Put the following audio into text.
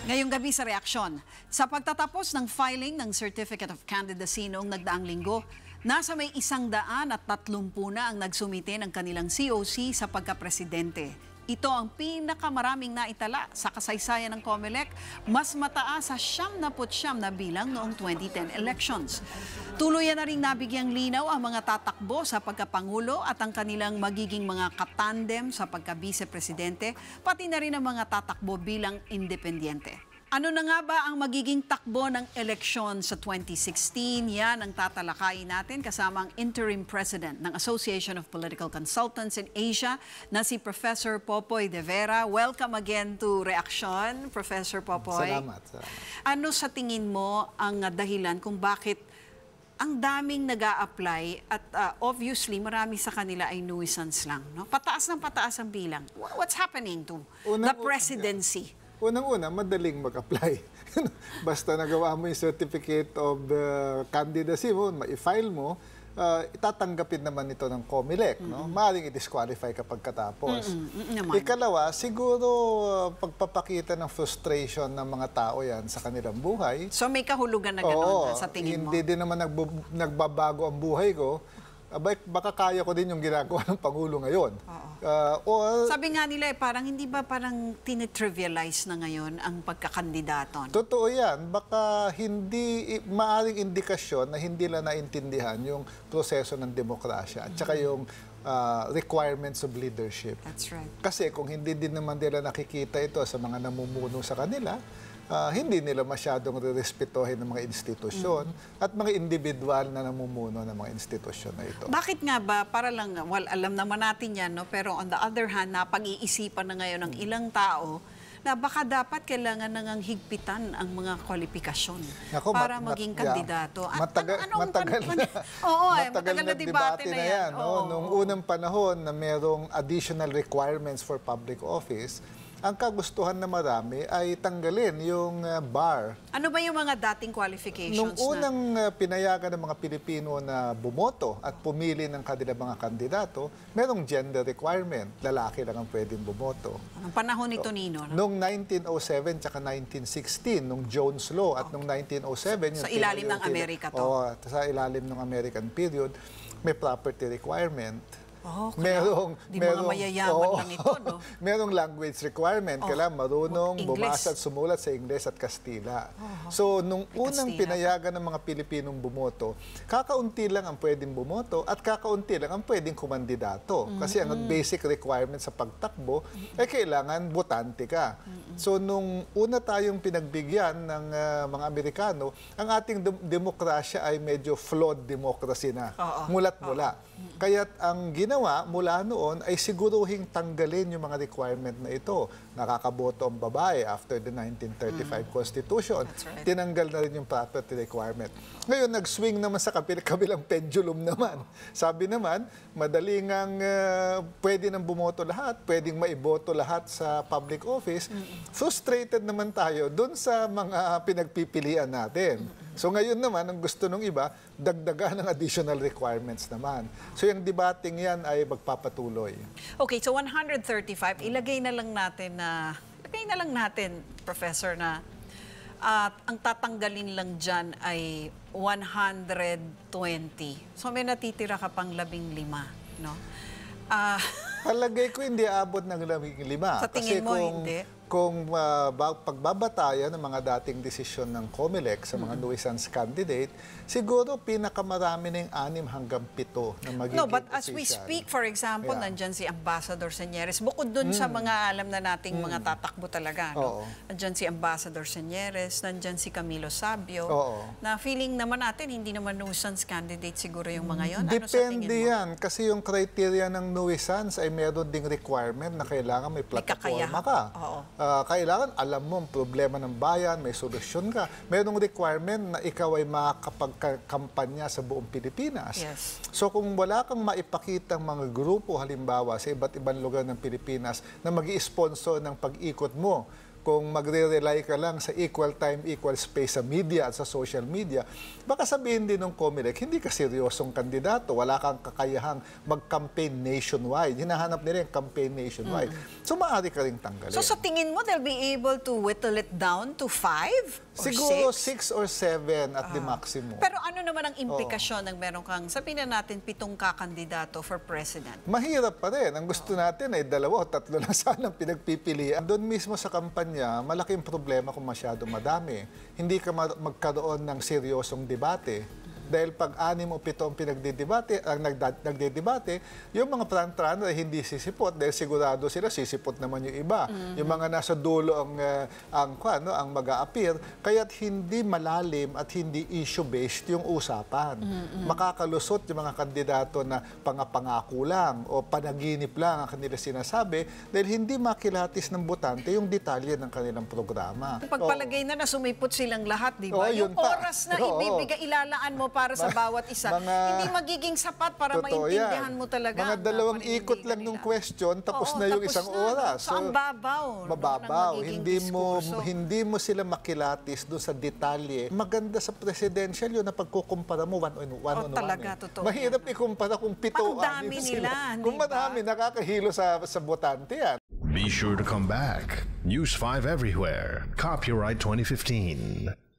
Ngayong gabi sa reaksyon, sa pagtatapos ng filing ng Certificate of Candidacy noong nagdaang linggo, nasa may 130 na ang nagsumite ng kanilang COC sa pagkapresidente. Ito ang pinakamaraming naitala sa kasaysayan ng COMELEC, mas mataas sa 79 na bilang noong 2010 elections. Tuluyan na rin nabigyang linaw ang mga tatakbo sa pagkapangulo at ang kanilang magiging mga katandem sa pagka-vice-presidente, pati na rin ang mga tatakbo bilang independyente. Ano na nga ba ang magiging takbo ng eleksyon sa 2016? Yan ang tatalakayin natin kasama ang interim president ng Association of Political Consultants in Asia na si Professor Popoy De Vera. Welcome again to Reaction, Professor Popoy. Salamat. Ano sa tingin mo ang dahilan kung bakit ang daming nag-a-apply at obviously marami sa kanila ay nuisance lang, no? Pataas ng pataas ang bilang. What's happening to the presidency? Unang-una, madaling mag-apply. Basta nagawa mo yung certificate of candidacy mo, ma-file mo, itatanggapin naman ito ng COMELEC. No? Maaaring i-disqualify kapag katapos. Ikalawa, siguro pagpapakita ng frustration ng mga tao yan sa kanilang buhay. So may kahulugan na gano'n sa tingin mo? Hindi din naman nagbabago ang buhay ko. Baka kaya ko din yung ginagawa ng Pangulo ngayon. Sabi nga nila, parang hindi ba parang tinitrivialize na ngayon ang pagkakandidato? Totoo yan. Baka hindi, maaring indikasyon na hindi lang naintindihan yung proseso ng demokrasya at saka yung requirements of leadership. That's right. Kasi kung hindi din naman nila nakikita ito sa mga namumuno sa kanila, hindi nila masyadong respetuhin ng mga institusyon at mga individual na namumuno ng mga institusyon na ito. Bakit nga ba? Para lang, well, alam naman natin yan, no? Pero on the other hand, napag-iisipan na ngayon ng ilang tao na baka dapat kailangan nang higpitan ang mga kwalifikasyon para maging kandidato. Matagal na debate na yan. Noong unang panahon na merong additional requirements for public office, ang kagustuhan na marami ay tanggalin yung bar. Ano ba yung mga dating qualifications? Nung unang pinayagan ng mga Pilipino na bumoto at pumili ng kanilang mga kandidato, merong gender requirement. Lalaki lang ang pwedeng bumoto. Anong panahon nito, Nino? Noong 1907 tsaka 1916, nung Jones Law, at noong 1907... Sa ilalim ng Amerika to? Sa ilalim ng American period, may property requirement. Merong mayayaman lang ito, no? Merong language requirement. Kailangan marunong bumasa at sumulat sa Ingles at Kastila. So, nung unang pinayagan ng mga Pilipinong bumoto, kakaunti lang ang pwedeng bumoto at kakaunti lang ang pwedeng kumandidato. Kasi ang basic requirement sa pagtakbo ay kailangan botante ka. So, nung una tayong pinagbigyan ng mga Amerikano, ang ating demokrasya ay medyo flawed democracy na. Mulat-mula. Kaya't ang ginawa mula noon ay siguruhing tanggalin yung mga requirement na ito. Nakakaboto ang babae after the 1935 Constitution. Right. Tinanggal na rin yung property requirement. Ngayon, nag-swing naman sa kabilang pendulum naman. Sabi naman, madaling ang pwede nang bumoto lahat, pwedeng maiboto lahat sa public office. Frustrated naman tayo dun sa mga pinagpipilian natin. So ngayon naman, ang gusto ng iba, dagdagan ng additional requirements naman. So yung debating yan ay magpapatuloy. Okay, so 135, ilagay na lang natin, Professor, na ang tatanggalin lang dyan ay 120. So may natitira ka pang 15, no? Palagay ko hindi abot ng 15. Sa tingin mo, hindi? Kung pagbabatayan ng mga dating desisyon ng COMELEC sa mga nuisance candidate, siguro pinakamarami na yung 6 hanggang 7 na magiging No, but as we speak, for example, nandyan si Ambassador Señeres. Bukod dun sa mga alam na nating mga tatakbo talaga, no? Nandyan si Ambassador Señeres, nandyan si Camilo Sabio, na feeling naman natin, hindi naman nuisance candidate siguro yung mga yon. Depende yan, kasi yung criteria ng nuisance ay meron ding requirement na kailangan may plataforma ka. Kailangan alam mo ang problema ng bayan, may solusyon ka. Mayroong requirement na ikaw ay makakapagkampanya sa buong Pilipinas. Yes. So kung wala kang maipakitang mga grupo, halimbawa sa iba't ibang lugar ng Pilipinas, na mag-i-sponsor ng pag-ikot mo, kung magre-rely ka lang sa equal time, equal space sa media at sa social media, baka sabihin din ng COMELEC, hindi ka seryosong kandidato, wala kang kakayahang mag-campaign nationwide. Hinahanap nila yung campaign nationwide. So, maaari ka rin tanggalin. So, sa tingin mo, they'll be able to whittle it down to 5 or Siguro 6? 6 or 7 at the maximum. Pero ano naman ang implikasyon ng meron kang, sabihin na natin, 7 kakandidato for president? Mahirap pa rin. Ang gusto natin ay 2 o 3 lang sana ang pinagpipilian. Doon mismo sa kampanya, malaking problema kung masyado madami. Hindi ka magkaroon ng seryosong debate. Dahil pag 6 o 7 ang nagdedebate, yung mga front-runner ay hindi sisipot dahil sigurado sila sisipot naman yung iba. Yung mga nasa dulo ang mag-a-appear, kaya't hindi malalim at hindi issue-based yung usapan. Makakalusot yung mga kandidato na pangako lang o panaginip lang ang kanila sinasabi dahil hindi makilatis ng botante yung detalye ng kanilang programa. Pagpalagay na sumipot silang lahat, di ba? Yung oras na ibibigay, ilalaan mo para sa bawat isa, hindi magiging sapat para maintindihan mo talaga. Mga 2 ikot lang ng question, tapos na yung isang oras. So, ang babaw. Mababaw. Hindi mo sila makilatis doon sa detalye. Maganda sa presidential yun na pagkukumpara mo one-on-one. Talaga, totoo. Mahirap ikumpara kung 7 o 6 sila. Kung marami, nakakahilo sa botante yan. Be sure to come back. News 5 everywhere. Copyright 2015.